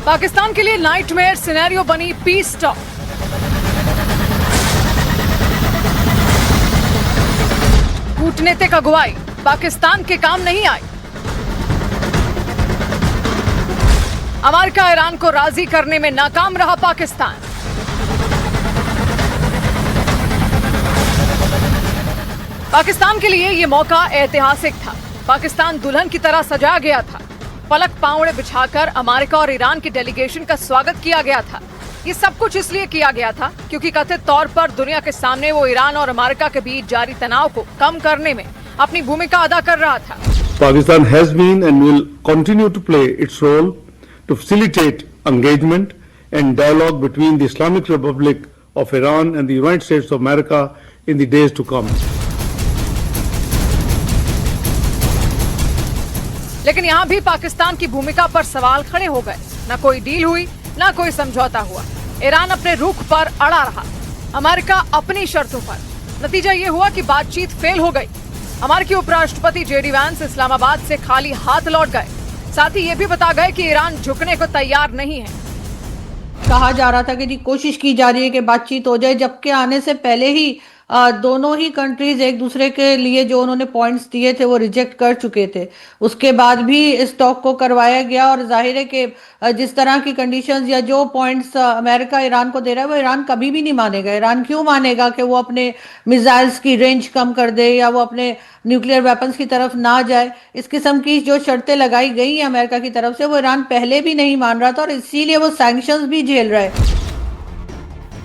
पाकिस्तान के लिए nightmare scenario बनी पीस टॉक। कूटनीतिक अगुवाई पाकिस्तान के काम नहीं आई। अमेरिका ईरान को राजी करने में नाकाम रहा पाकिस्तान। पाकिस्तान के लिए यह मौका ऐतिहासिक था। पाकिस्तान दुल्हन की तरह सजाया गया था। पलक पांवड़े बिछाकर अमेरिका और ईरान की डेलीगेशन का स्वागत किया गया था। ये सब कुछ इसलिए किया गया था क्योंकि कथित तौर पर दुनिया के सामने वो ईरान और अमेरिका के बीच जारी तनाव को कम करने में अपनी भूमिका अदा कर रहा था। Pakistan has been and will continue to play its role to facilitate engagement and dialogue between the Islamic Republic of Iran and the United States of America in the days to come. लेकिन यहाँ भी पाकिस्तान की भूमिका पर सवाल खड़े हो गए। न कोई डील हुई, न कोई समझौता हुआ। ईरान अपने रुख पर अड़ा रहा, अमेरिका अपनी शर्तों पर। नतीजा ये हुआ कि बातचीत फेल हो गई। अमेरिकी उपराष्ट्रपति जेडी वांस इस्लामाबाद से खाली हाथ लौट गए। साथ ही ये भी बता गए कि ईरान झुकने को तैयार नहीं है। कहा जा रहा था कि जी कोशिश की जा रही है कि बातचीत हो जाए, जबकि आने से पहले ही दोनों ही कंट्रीज एक दूसरे के लिए जो उन्होंने पॉइंट्स दिए थे वो रिजेक्ट कर चुके थे। उसके बाद भी इस टॉक को करवाया गया और जाहिर है कि जिस तरह की कंडीशंस या जो पॉइंट्स अमेरिका ईरान को दे रहा है वो ईरान कभी भी नहीं मानेगा। ईरान क्यों मानेगा कि वो अपने मिसाइल्स की रेंज कम कर दे या वो अपने न्यूक्लियर वेपन्स की तरफ ना जाए। इस किस्म की जो शर्तें लगाई गई हैं अमेरिका की तरफ से वो ईरान पहले भी नहीं मान रहा था और इसीलिए वो सैंक्शंस भी झेल रहा है।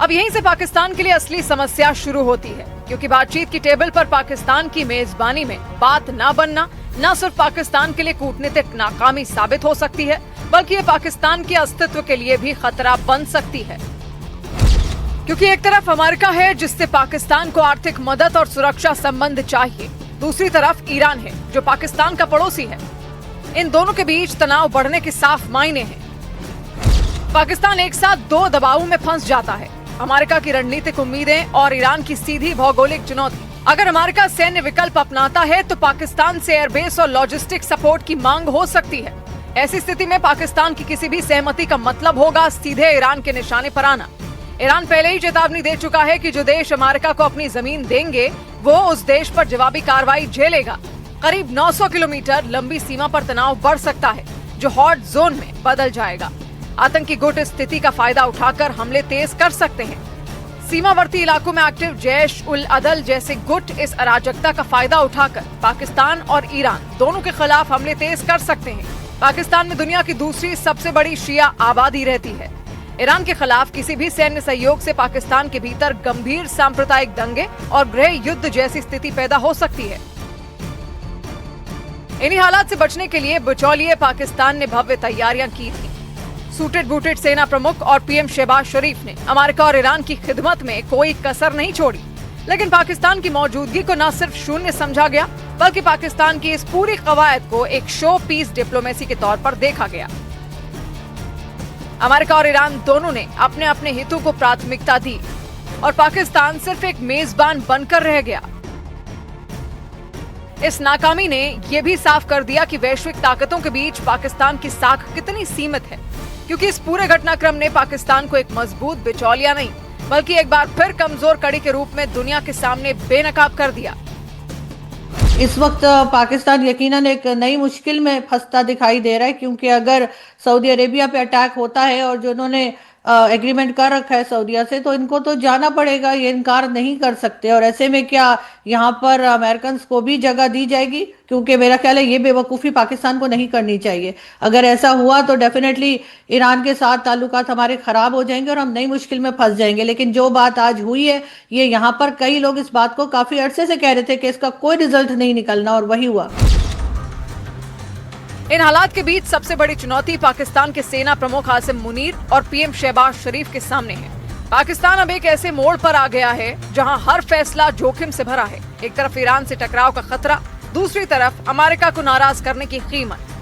अब यहीं से पाकिस्तान के लिए असली समस्या शुरू होती है, क्योंकि बातचीत की टेबल पर पाकिस्तान की मेजबानी में बात ना बनना न सिर्फ पाकिस्तान के लिए कूटनीतिक नाकामी साबित हो सकती है, बल्कि ये पाकिस्तान के अस्तित्व के लिए भी खतरा बन सकती है। क्योंकि एक तरफ अमेरिका है जिससे पाकिस्तान को आर्थिक मदद और सुरक्षा संबंध चाहिए, दूसरी तरफ ईरान है जो पाकिस्तान का पड़ोसी है। इन दोनों के बीच तनाव बढ़ने के साफ मायने हैं। पाकिस्तान एक साथ दो दबावों में फंस जाता है, अमेरिका की रणनीतिक उम्मीदें और ईरान की सीधी भौगोलिक चुनौती। अगर अमेरिका सैन्य विकल्प अपनाता है तो पाकिस्तान से एयरबेस और लॉजिस्टिक सपोर्ट की मांग हो सकती है। ऐसी स्थिति में पाकिस्तान की किसी भी सहमति का मतलब होगा सीधे ईरान के निशाने पर आना। ईरान पहले ही चेतावनी दे चुका है कि जो देश अमेरिका को अपनी जमीन देंगे वो उस देश पर जवाबी कार्रवाई झेलेगा। करीब 900 किलोमीटर लंबी सीमा पर तनाव बढ़ सकता है, जो हॉट जोन में बदल जाएगा। आतंकी गुट इस स्थिति का फायदा उठाकर हमले तेज कर सकते हैं। सीमावर्ती इलाकों में एक्टिव जैश उल अदल जैसे गुट इस अराजकता का फायदा उठाकर पाकिस्तान और ईरान दोनों के खिलाफ हमले तेज कर सकते हैं। पाकिस्तान में दुनिया की दूसरी सबसे बड़ी शिया आबादी रहती है। ईरान के खिलाफ किसी भी सैन्य सहयोग से पाकिस्तान के भीतर गंभीर सांप्रदायिक दंगे और गृह युद्ध जैसी स्थिति पैदा हो सकती है। इन्हीं हालात से बचने के लिए बिचौलिए पाकिस्तान ने भव्य तैयारियां की थी। सूटेड बूटेड सेना प्रमुख और पीएम शहबाज शरीफ ने अमेरिका और ईरान की खिदमत में कोई कसर नहीं छोड़ी। लेकिन पाकिस्तान की मौजूदगी को न सिर्फ शून्य समझा गया, बल्कि पाकिस्तान की इस पूरी कवायद को एक शो पीस डिप्लोमेसी के तौर पर देखा गया। अमेरिका और ईरान दोनों ने अपने अपने हितों को प्राथमिकता दी और पाकिस्तान सिर्फ एक मेजबान बनकर रह गया। इस नाकामी ने यह भी साफ कर दिया कि वैश्विक ताकतों के बीच पाकिस्तान की साख कितनी सीमित है, क्योंकि इस पूरे घटनाक्रम ने पाकिस्तान को एक मजबूत बिचौलिया नहीं बल्कि एक बार फिर कमजोर कड़ी के रूप में दुनिया के सामने बेनकाब कर दिया। इस वक्त पाकिस्तान यकीनन एक नई मुश्किल में फंसता दिखाई दे रहा है, क्योंकि अगर सऊदी अरेबिया पे अटैक होता है और जो उन्होंने एग्रीमेंट कर रखा है सऊदीया से, तो इनको तो जाना पड़ेगा, ये इनकार नहीं कर सकते। और ऐसे में क्या यहाँ पर अमेरिकन को भी जगह दी जाएगी? क्योंकि मेरा ख्याल है ये बेवकूफ़ी पाकिस्तान को नहीं करनी चाहिए। अगर ऐसा हुआ तो डेफिनेटली ईरान के साथ ताल्लुकात हमारे ख़राब हो जाएंगे और हम नई मुश्किल में फंस जाएंगे। लेकिन जो बात आज हुई है, ये यहाँ पर कई लोग इस बात को काफ़ी अरसे से कह रहे थे कि इसका कोई रिजल्ट नहीं निकलना, और वही हुआ। इन हालात के बीच सबसे बड़ी चुनौती पाकिस्तान के सेना प्रमुख आसिम मुनीर और पीएम शहबाज शरीफ के सामने है। पाकिस्तान अब एक ऐसे मोड़ पर आ गया है जहां हर फैसला जोखिम से भरा है। एक तरफ ईरान से टकराव का खतरा, दूसरी तरफ अमेरिका को नाराज करने की कीमत।